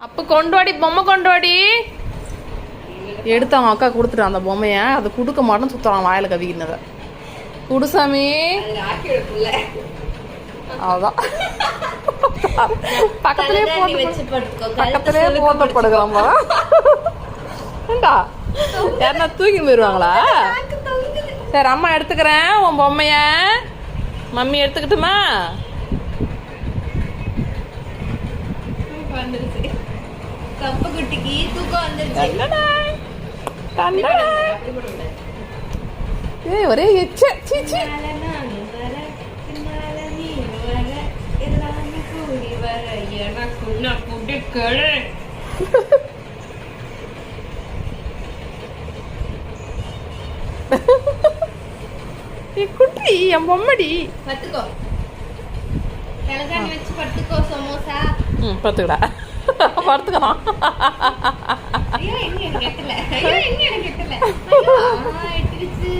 அப்போ கொண்டாடி பொம்மை கொண்டாடி எடுத்து அவங்க அக்கா கொடுத்துட்டான் அந்த பொம்மைய. அதை கொடுக்க மாட்டேன்னு சுத்தலாம் வாயில கவிக்கினதை. குடுசாமி அதான் பக்கத்திலே போட்டப்படுகிறாம்பா. ஏண்டா யாருன்னா தூக்கி போயிடுவாங்களா? சரி அம்மா எடுத்துக்கிறேன் உன் பொம்மைய. மம்மி எடுத்துக்கிட்டுமா? குட்டிக்கு தூக்கம் வந்துருச்சு. ஒரே எச்ச சீச்சி. குட்டி என் பொம்மடி பத்துக்கோ தலைகாணி வச்சு பத்துக்கோ. சமோசா பத்துக்கடா படுத்துக்கலாம். ஐயோ எங்க எனக்கு எட்டல. ஐயோ எங்க எனக்கு எட்டல. ஐயோ எட்டிருச்சு.